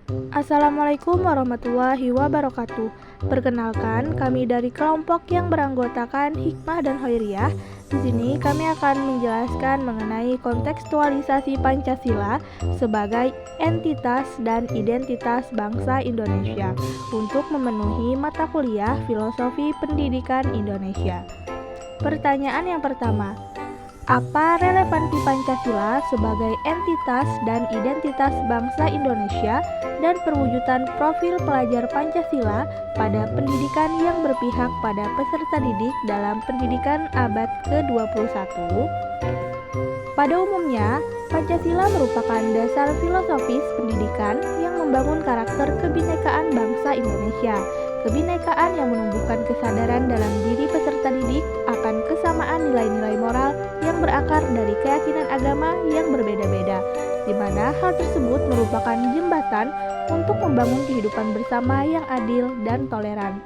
Assalamualaikum warahmatullahi wabarakatuh. Perkenalkan, kami dari kelompok yang beranggotakan Hikmah dan Hoiriyah. Di sini kami akan menjelaskan mengenai kontekstualisasi Pancasila sebagai entitas dan identitas bangsa Indonesia untuk memenuhi mata kuliah Filosofi Pendidikan Indonesia. Pertanyaan yang pertama, apa relevansi Pancasila sebagai entitas dan identitas bangsa Indonesia dan perwujudan profil pelajar Pancasila pada pendidikan yang berpihak pada peserta didik dalam pendidikan abad ke-21? Pada umumnya, Pancasila merupakan dasar filosofis pendidikan yang membangun karakter kebinekaan bangsa Indonesia. Kebinekaan yang menumbuhkan kesadaran dalam diri peserta didik akan kesamaan nilai-nilai moral yang berakar dari keyakinan agama yang berbeda-beda, di mana hal tersebut merupakan jembatan untuk membangun kehidupan bersama yang adil dan toleran.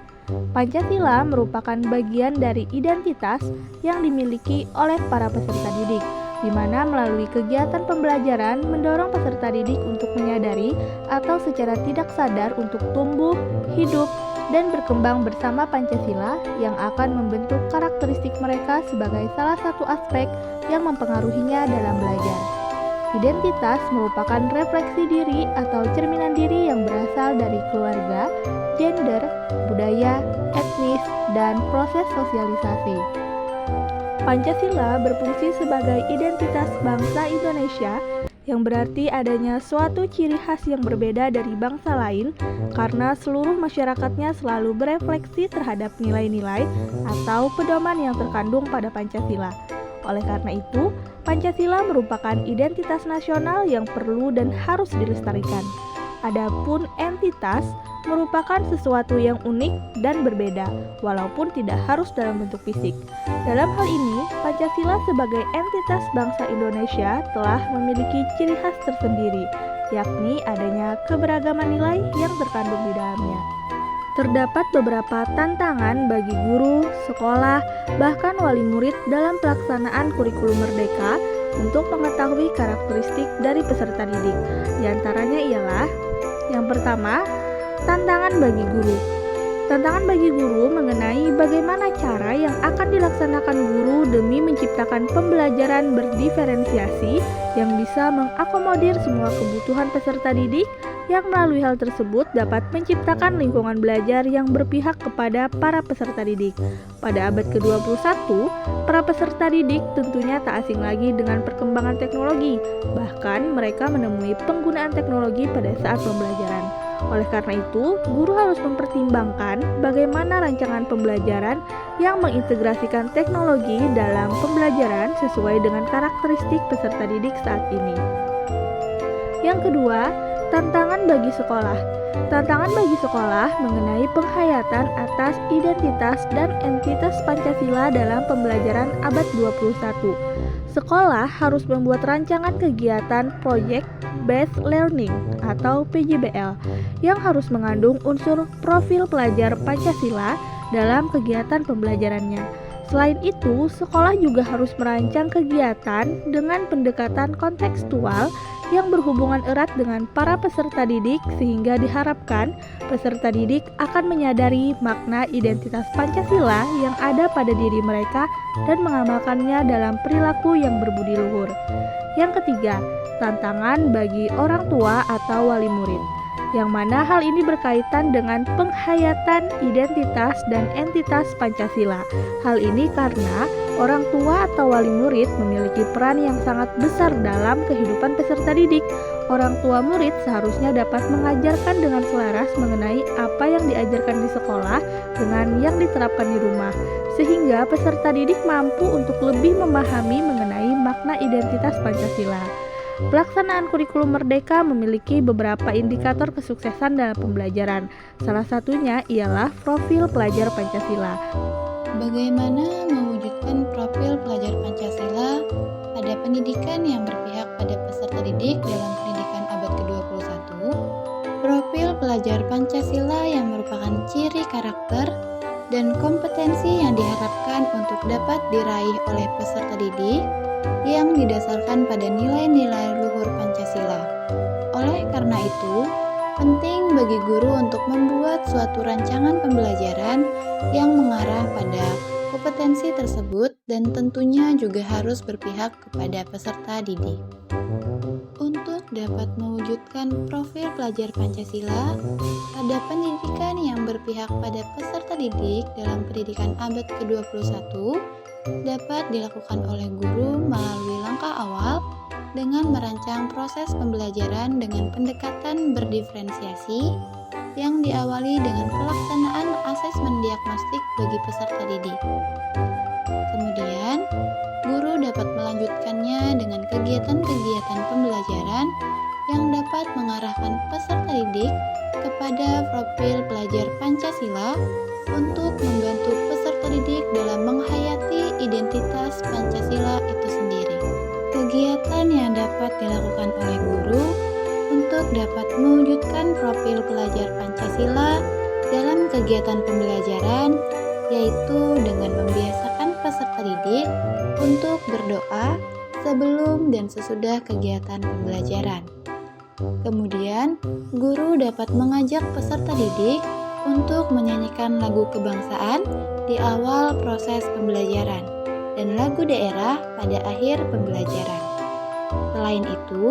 Pancasila merupakan bagian dari identitas yang dimiliki oleh para peserta didik, di mana melalui kegiatan pembelajaran mendorong peserta didik untuk menyadari atau secara tidak sadar untuk tumbuh, hidup, dan berkembang bersama Pancasila yang akan membentuk karakteristik mereka sebagai salah satu aspek yang mempengaruhinya dalam belajar. Identitas merupakan refleksi diri atau cerminan diri yang berasal dari keluarga, gender, budaya, etnis, dan proses sosialisasi. Pancasila berfungsi sebagai identitas bangsa Indonesia yang berarti adanya suatu ciri khas yang berbeda dari bangsa lain karena seluruh masyarakatnya selalu berefleksi terhadap nilai-nilai atau pedoman yang terkandung pada Pancasila. Oleh karena itu, Pancasila merupakan identitas nasional yang perlu dan harus dilestarikan. Adapun entitas merupakan sesuatu yang unik dan berbeda, walaupun tidak harus dalam bentuk fisik. Dalam hal ini, Pancasila sebagai entitas bangsa Indonesia telah memiliki ciri khas tersendiri, yakni adanya keberagaman nilai yang terkandung di dalamnya. Terdapat beberapa tantangan bagi guru, sekolah, bahkan wali murid dalam pelaksanaan kurikulum merdeka untuk mengetahui karakteristik dari peserta didik. Di antaranya ialah yang pertama, tantangan bagi guru. Tantangan bagi guru mengenai bagaimana cara yang akan dilaksanakan guru demi menciptakan pembelajaran berdiferensiasi yang bisa mengakomodir semua kebutuhan peserta didik yang melalui hal tersebut dapat menciptakan lingkungan belajar yang berpihak kepada para peserta didik. Pada abad ke-21, para peserta didik tentunya tak asing lagi dengan perkembangan teknologi, bahkan mereka menemui penggunaan teknologi pada saat pembelajaran. Oleh karena itu, guru harus mempertimbangkan bagaimana rancangan pembelajaran yang mengintegrasikan teknologi dalam pembelajaran sesuai dengan karakteristik peserta didik saat ini. Yang kedua, tantangan bagi sekolah. Tantangan bagi sekolah mengenai penghayatan atas identitas dan entitas Pancasila dalam pembelajaran abad 21. Sekolah harus membuat rancangan kegiatan Project Based Learning atau PJBL yang harus mengandung unsur profil pelajar Pancasila dalam kegiatan pembelajarannya. Selain itu, sekolah juga harus merancang kegiatan dengan pendekatan kontekstual yang berhubungan erat dengan para peserta didik sehingga diharapkan peserta didik akan menyadari makna identitas Pancasila yang ada pada diri mereka dan mengamalkannya dalam perilaku yang berbudi luhur. Yang ketiga, tantangan bagi orang tua atau wali murid, yang mana hal ini berkaitan dengan penghayatan identitas dan entitas Pancasila. Hal ini karena orang tua atau wali murid memiliki peran yang sangat besar dalam kehidupan peserta didik. Orang tua murid seharusnya dapat mengajarkan dengan selaras mengenai apa yang diajarkan di sekolah dengan yang diterapkan di rumah, sehingga peserta didik mampu untuk lebih memahami mengenai makna identitas Pancasila. Pelaksanaan kurikulum merdeka memiliki beberapa indikator kesuksesan dalam pembelajaran. Salah satunya ialah profil pelajar Pancasila. Bagaimana mewujudkan profil pelajar Pancasila pada pendidikan yang berpihak pada peserta didik dalam pendidikan abad ke-21? Profil pelajar Pancasila yang merupakan ciri karakter dan kompetensi yang diharapkan untuk dapat diraih oleh peserta didik yang didasarkan pada nilai-nilai luhur Pancasila. Oleh karena itu, Penting bagi guru untuk membuat suatu rancangan pembelajaran yang mengarah pada kompetensi tersebut dan tentunya juga harus berpihak kepada peserta didik. Untuk dapat mewujudkan profil pelajar Pancasila, ada pendidikan yang berpihak pada peserta didik dalam pendidikan abad ke-21 dapat dilakukan oleh guru melalui langkah awal dengan merancang proses pembelajaran dengan pendekatan berdiferensiasi yang diawali dengan pelaksanaan asesmen diagnostik bagi peserta didik. Kemudian, guru dapat melanjutkannya dengan kegiatan-kegiatan pembelajaran yang dapat mengarahkan peserta didik kepada profil pelajar Pancasila untuk membantu peserta didik dalam menghayati identitas Pancasila itu sendiri. Kegiatan yang dapat dilakukan oleh guru untuk dapat mewujudkan profil pelajar Pancasila dalam kegiatan pembelajaran yaitu dengan membiasakan peserta didik untuk berdoa sebelum dan sesudah kegiatan pembelajaran. Kemudian, guru dapat mengajak peserta didik untuk menyanyikan lagu kebangsaan di awal proses pembelajaran dan lagu daerah pada akhir pembelajaran. Selain itu,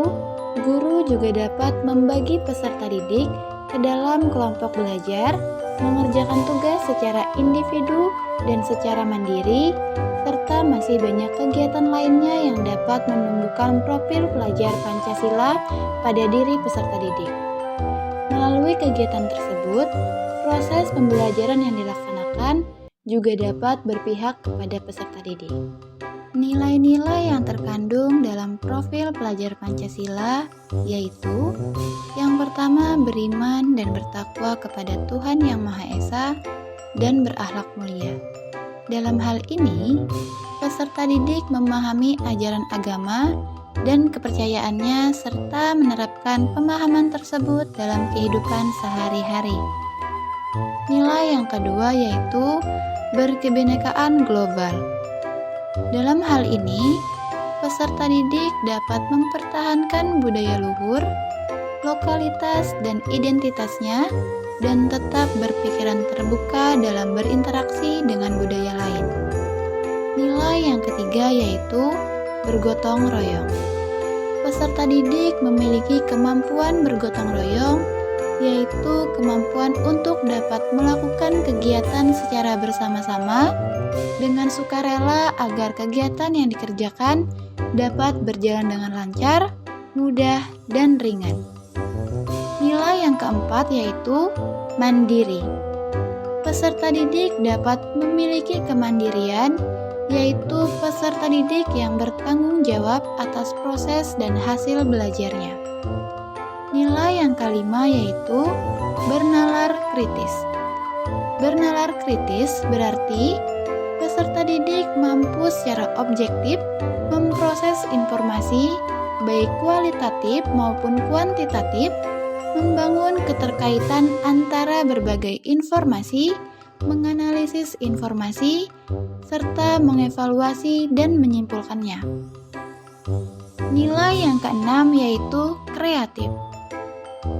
guru juga dapat membagi peserta didik ke dalam kelompok belajar, mengerjakan tugas secara individu dan secara mandiri, serta masih banyak kegiatan lainnya yang dapat menumbuhkan profil pelajar Pancasila pada diri peserta didik. Melalui kegiatan tersebut, proses pembelajaran yang dilaksanakan juga dapat berpihak kepada peserta didik. Nilai-nilai yang terkandung dalam profil pelajar Pancasila yaitu yang pertama beriman dan bertakwa kepada Tuhan Yang Maha Esa dan berakhlak mulia. Dalam hal ini, peserta didik memahami ajaran agama dan kepercayaannya serta menerapkan pemahaman tersebut dalam kehidupan sehari-hari. Nilai yang kedua yaitu berkebinekaan global. Dalam hal ini, peserta didik dapat mempertahankan budaya luhur, lokalitas, dan identitasnya dan tetap berpikiran terbuka dalam berinteraksi dengan budaya lain. Nilai yang ketiga yaitu bergotong royong. Peserta didik memiliki kemampuan bergotong royong, yaitu kemampuan untuk dapat melakukan kegiatan secara bersama-sama dengan sukarela agar kegiatan yang dikerjakan dapat berjalan dengan lancar, mudah, dan ringan. Nilai yang keempat yaitu mandiri. Peserta didik dapat memiliki kemandirian, yaitu peserta didik yang bertanggung jawab atas proses dan hasil belajarnya. Nilai yang kelima yaitu bernalar kritis. Bernalar kritis berarti peserta didik mampu secara objektif memproses informasi baik kualitatif maupun kuantitatif, membangun keterkaitan antara berbagai informasi, menganalisis informasi, serta mengevaluasi dan menyimpulkannya. Nilai yang keenam yaitu kreatif.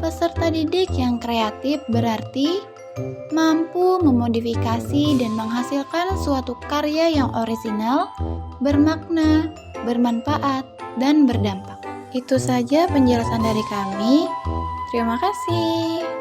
Peserta didik yang kreatif berarti mampu memodifikasi dan menghasilkan suatu karya yang orisinal, bermakna, bermanfaat, dan berdampak. Itu saja penjelasan dari kami. Terima kasih.